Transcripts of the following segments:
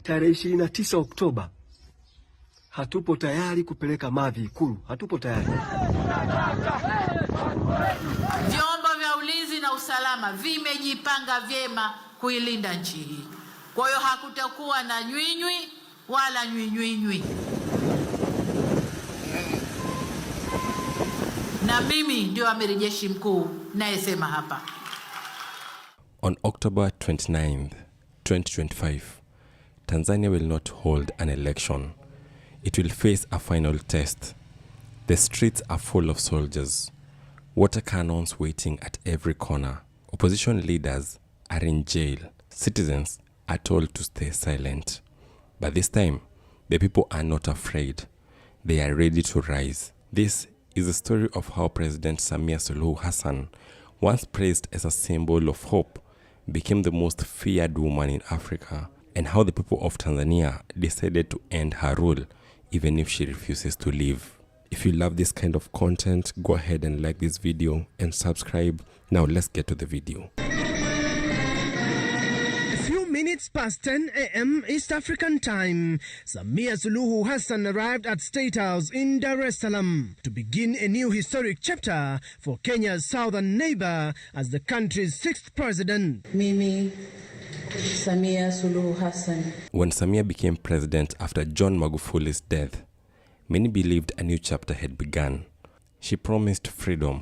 tarehe 29 Oktoba hatupo tayari kupeleka mavi Ikulu. Hatupo tayari. Vyombo vya ulinzi na usalama vimejipanga vyema kuilinda nchi hii. Kwa hiyo hakutakuwa na nywinywi wala nywinywinywi. Na mimi ndio amiri jeshi mkuu nayesema hapa. On October 29th, 2025, Tanzania will not hold an election. It will face a final test. The streets are full of soldiers. Water cannons waiting at every corner. Opposition leaders are in jail. Citizens are told to stay silent. But this time, the people are not afraid. They are ready to rise. This is the story of how President Samia Suluhu Hassan, once praised as a symbol of hope, became the most feared woman in Africa, and how the people of Tanzania decided to end her rule, even if she refuses to leave. If you love this kind of content, go ahead and like this video and subscribe. Now let's get to the video. Minutes past 10 a.m. East African time, Samia Suluhu Hassan arrived at State House in Dar es Salaam to begin a new historic chapter for Kenya's southern neighbor as the country's 6th president. Mimi, Samia Suluhu Hassan. When Samia became president after John Magufuli's death, many believed a new chapter had begun. She promised freedom.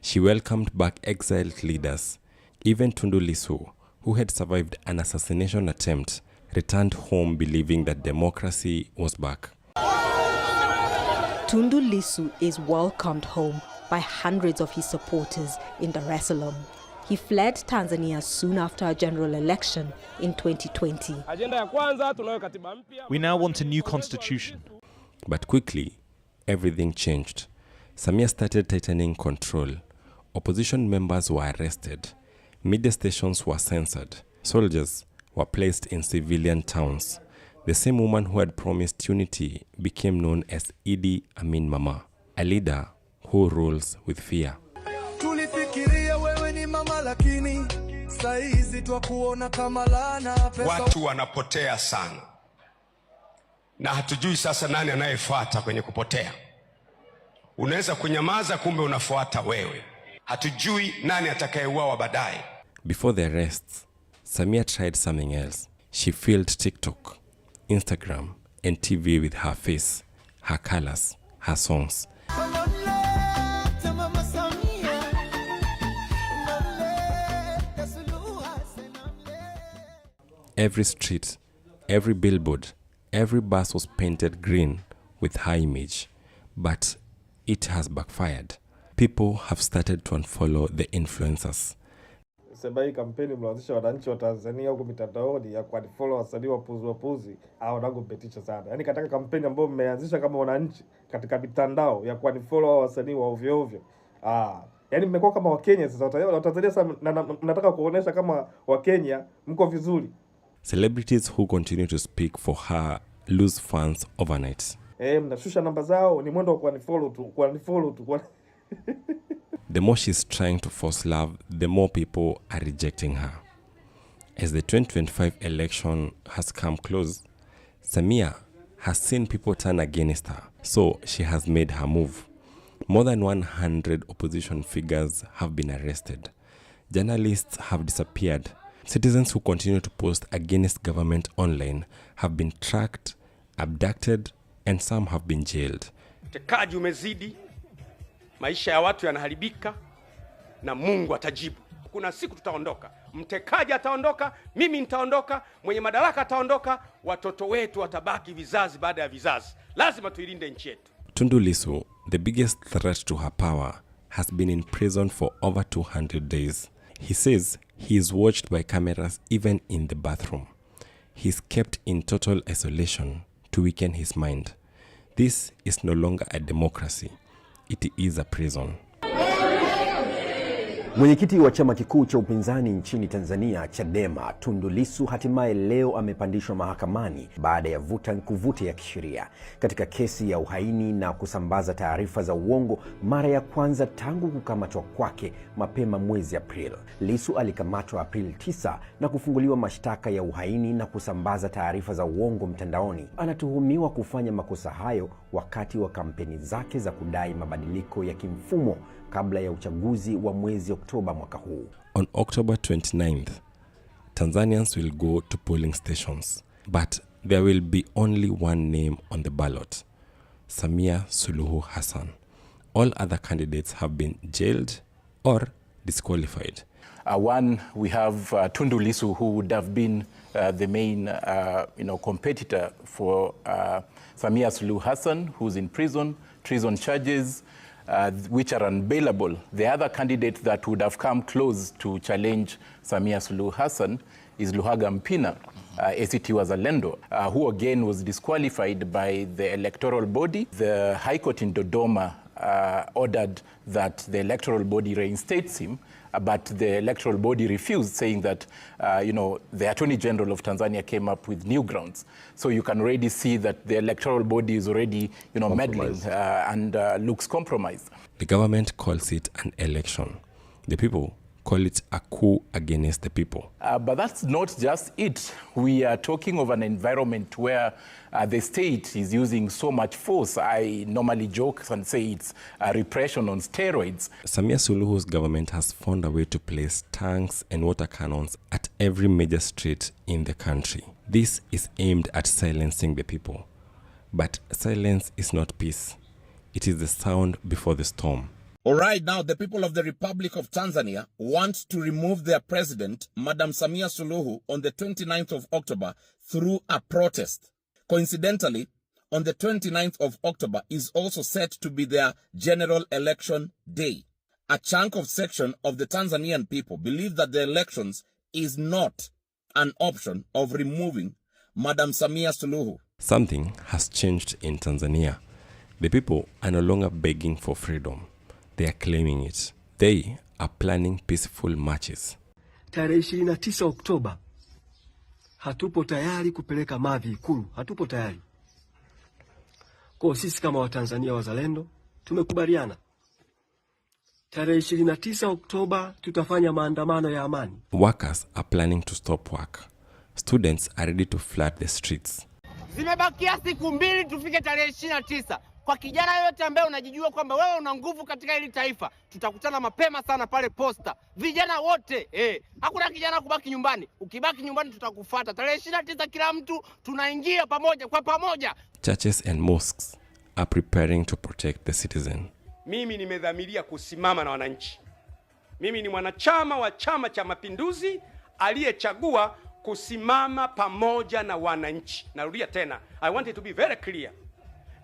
She welcomed back exiled leaders. Even Tundu Lissu, who had survived an assassination attempt, returned home believing that democracy was back. Tundu Lissu is welcomed home by hundreds of his supporters in Dar es Salaam. He fled Tanzania soon after a general election in 2020. We now want a new constitution. But quickly, everything changed. Samia started tightening control. Opposition members were arrested. Media stations were censored. Soldiers were placed in civilian towns. The same woman who had promised unity became known as Idi Amin Mama, a leader who rules with fear. Watu wanapotea sana. Na hatujui sasa nani anayefuata kwenye kupotea. Unaweza kunyamaza kumbe unafuata wewe. Hatujui nani atakayeuawa baadaye. Before the arrests, Samia tried something else. She filled TikTok, Instagram, and TV with her face, her colors, her songs. Every street, every billboard, every bus was painted green with her image. But it has backfired. People have started to unfollow the influencers. Sema hii kampeni mlaanzisha wananchi wa Tanzania huko mitandaoni ya kuunfollow wasanii wapuzi au wanagopetisha sana. Yaani katika kampeni ambayo mmeanzisha kama wananchi katika mitandao ya kuunfollow wasanii wa ovyo ovyo. Yaani mmekuwa kama Wakenya sasa. Watanzania sasa mnataka kuonesha kama Wakenya mko vizuri. Celebrities who continue to speak for her lose fans overnight. Mnashusha namba zao ni mwendo wa kuunfollow tu. The more she's trying to force love, the more people are rejecting her. As the 2025 election has come close, Samia has seen people turn against her, so she has made her move. More than 100 opposition figures have been arrested. Journalists have disappeared. Citizens who continue to post against government online have been tracked, abducted, and some have been jailed. Utekaji umezidi. Maisha ya watu yanaharibika na Mungu atajibu. Kuna siku tutaondoka. Mtekaji ataondoka, mimi nitaondoka, mwenye madaraka ataondoka, watoto wetu watabaki vizazi baada ya vizazi. Lazima tuilinde nchi yetu. Tundu Lissu, the biggest threat to her power, has been in prison for over 200 days. He says he is watched by cameras even in the bathroom. He is kept in total isolation to weaken his mind. This is no longer a democracy. It is a prison. Mwenyekiti wa chama kikuu cha upinzani nchini Tanzania, Chadema, Tundu Lissu hatimaye leo amepandishwa mahakamani baada ya vuta nikuvute ya kisheria katika kesi ya uhaini na kusambaza taarifa za uongo mara ya kwanza tangu kukamatwa kwake mapema mwezi Aprili. Lissu alikamatwa Aprili 9 na kufunguliwa mashtaka ya uhaini na kusambaza taarifa za uongo mtandaoni. Anatuhumiwa kufanya makosa hayo wakati wa kampeni zake za kudai mabadiliko ya kimfumo kabla ya uchaguzi wa mwezi Oktoba mwaka huu. On October 29th, Tanzanians will go to polling stations, but there will be only one name on the ballot: Samia Suluhu Hassan. All other candidates have been jailed or disqualified. One, we have Tundu Lissu, who would have been the main competitor for Samia Suluhu Hassan, who's in prison, treason charges, which are unbailable. The other candidate that would have come close to challenge Samia Suluhu Hassan is Luhaga Mpina, ACT Wazalendo, who again was disqualified by the electoral body. The High Court in Dodoma ordered that the electoral body reinstates him, but the electoral body refused, saying that the Attorney General of Tanzania came up with new grounds. So you can already see that the electoral body is already meddling and looks compromised. The government calls it an election. The people call it a coup against the people. But that's not just it. We are talking of an environment where the state is using so much force. I normally joke and say it's repression on steroids. Samia Suluhu's government has found a way to place tanks and water cannons at every major street in the country. This is aimed at silencing the people. But silence is not peace. It is the sound before the storm. All right, now the people of the Republic of Tanzania want to remove their president, Madam Samia Suluhu, on the 29th of October through a protest. Coincidentally, on the 29th of October is also set to be their general election day. A chunk of section of the Tanzanian people believe that the elections is not an option of removing Madam Samia Suluhu. Something has changed in Tanzania. The people are no longer begging for freedom. They are claiming it. They are planning peaceful marches. Tarehe 29 Oktoba hatupo tayari kupeleka mavi Ikulu. Hatupo tayari. Kwa sisi kama Watanzania wazalendo tumekubaliana. Tarehe 29 Oktoba tutafanya maandamano ya amani. Workers are planning to stop work. Students are ready to flood the streets. Zimebakia siku mbili tufike tarehe 29. Kwa kijana yote ambaye unajijua kwamba wewe una nguvu katika hili taifa, tutakutana mapema sana pale Posta. Vijana wote, hakuna kijana kubaki nyumbani. Ukibaki nyumbani tutakufuata. Tarehe 29 kila mtu tunaingia pamoja kwa pamoja. Churches and mosques are preparing to protect the citizen. Mimi nimedhamiria kusimama na wananchi. Mimi ni mwanachama wa Chama cha Mapinduzi aliyechagua kusimama pamoja na wananchi. Narudia tena. I want it to be very clear.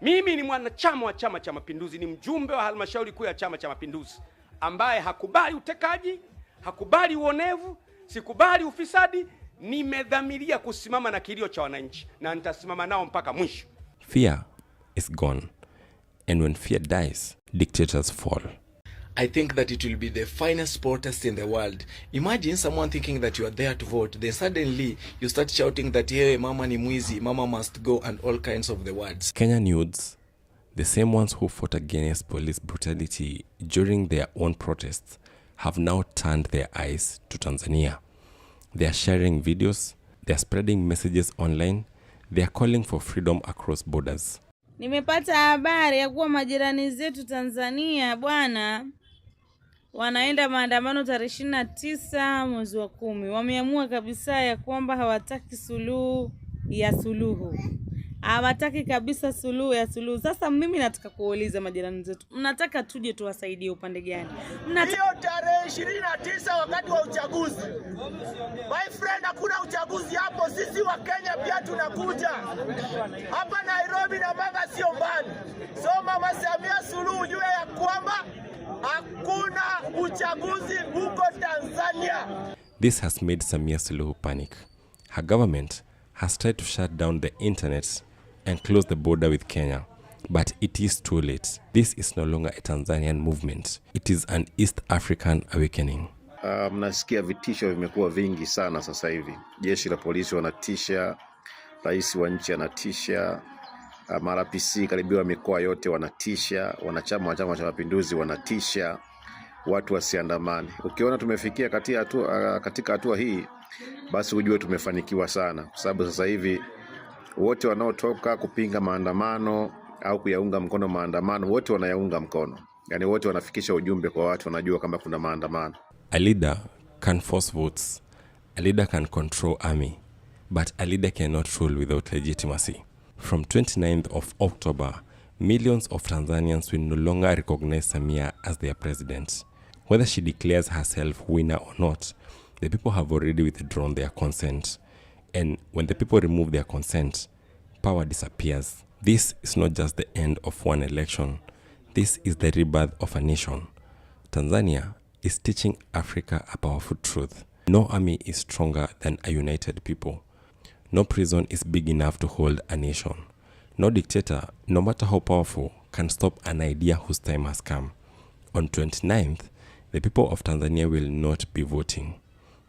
Mimi ni mwanachama wa Chama cha Mapinduzi, ni mjumbe wa halmashauri kuu ya Chama cha Mapinduzi ambaye hakubali utekaji, hakubali uonevu, sikubali ufisadi. Nimedhamiria kusimama na kilio cha wananchi na nitasimama nao mpaka mwisho. Fear is gone, and when fear dies, dictators fall. I think that it will be the finest protest in the world. Imagine someone thinking that you are there to vote, then suddenly you start shouting that, hey, mama ni mwizi, mama must go, and all kinds of the words. Kenyan youths, the same ones who fought against police brutality during their own protests, have now turned their eyes to Tanzania. They are sharing videos, they are spreading messages online, they are calling for freedom across borders. Nimepata habari ya kuwa majirani zetu Tanzania bwana wanaenda maandamano tarehe 29 mwezi wa 10. Wameamua kabisa ya kwamba hawataki suluhu ya Suluhu. Hawataki kabisa suluhu ya Suluhu. Sasa mimi nataka kuuliza majirani zetu, mnataka tuje tuwasaidie upande gani? Hiyo tarehe 29 wakati wa uchaguzi. My friend, hakuna uchaguzi hapo. Sisi wa Kenya pia tunakuja. Hapa Nairobi na mpaka sio mbali. So Mama Samia Suluhu jua ya kwamba hakuna uchaguzi huko Tanzania. This has made Samia Suluhu panic. Her government has tried to shut down the internet and close the border with Kenya. But it is too late. This is no longer a Tanzanian movement. It is an East African awakening. Mnasikia vitisho vimekuwa vingi sana sasa hivi. Jeshi la polisi wanatisha, rais wa nchi anatisha, RPC karibia mikoa yote wanatisha, wanachama wa Chama cha Mapinduzi wanatisha watu wasiandamane. Ukiona tumefikia katika hatua hii, basi ujue tumefanikiwa sana, kwa sababu sasa hivi wote wanaotoka kupinga maandamano au kuyaunga mkono maandamano, wote wanayaunga mkono. Yani wote wanafikisha ujumbe kwa watu, wanajua kama kuna maandamano. A leader can force votes. A leader can control army. But a leader cannot rule without legitimacy. From 29th of October, millions of Tanzanians will no longer recognize Samia as their president. Whether she declares herself winner or not, the people have already withdrawn their consent. And when the people remove their consent, power disappears. This is not just the end of one election. This is the rebirth of a nation. Tanzania is teaching Africa a powerful truth. No army is stronger than a united people. No prison is big enough to hold a nation. No dictator, no matter how powerful, can stop an idea whose time has come. On 29th, the people of Tanzania will not be voting.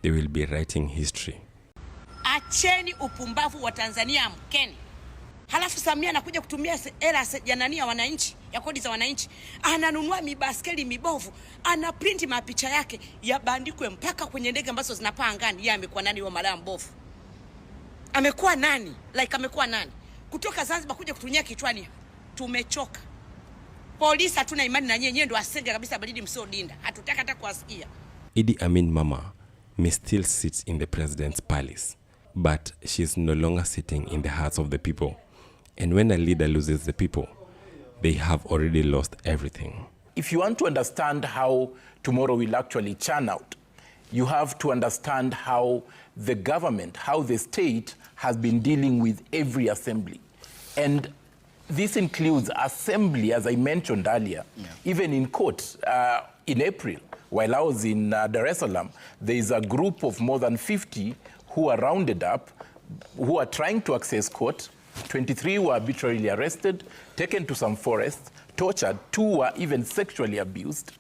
They will be writing history. Acheni upumbavu wa Tanzania mkeni. Halafu Samia anakuja kutumia hela ya wananchi, ya kodi za wananchi. Ananunua mibaskeli mibovu, ana print mapicha yake yabandikwe mpaka kwenye ndege ambazo zinapaa angani. Yeye amekuwa nani wa malaya mbovu? Amekuwa nani? Amekuwa nani? Kutoka Zanzibar kuja kutunyia kichwani. Tumechoka. Polisi hatuna imani na nyenye, ndio asenge kabisa baridi msodinda. Hatutaka hata kuwasikia. Idi Amin Mama may still sit in the president's palace, but she is no longer sitting in the hearts of the people. And when a leader loses the people, they have already lost everything. If you want to understand how tomorrow will actually churn out, you have to understand how the government, how the state has been dealing with every assembly. And this includes assembly, as I mentioned earlier, even in court. In April, while I was in Dar es Salaam, there is a group of more than 50 who are rounded up, who are trying to access court. 23 were arbitrarily arrested, taken to some forest, tortured. 2 were even sexually abused,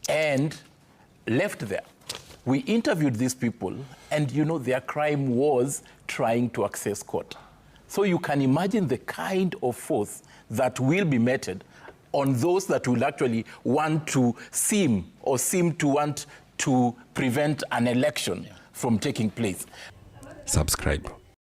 and left there. We interviewed these people, and their crime was trying to access court. So you can imagine the kind of force that will be meted on those that will actually want to seem to want to prevent an election from taking place. Subscribe.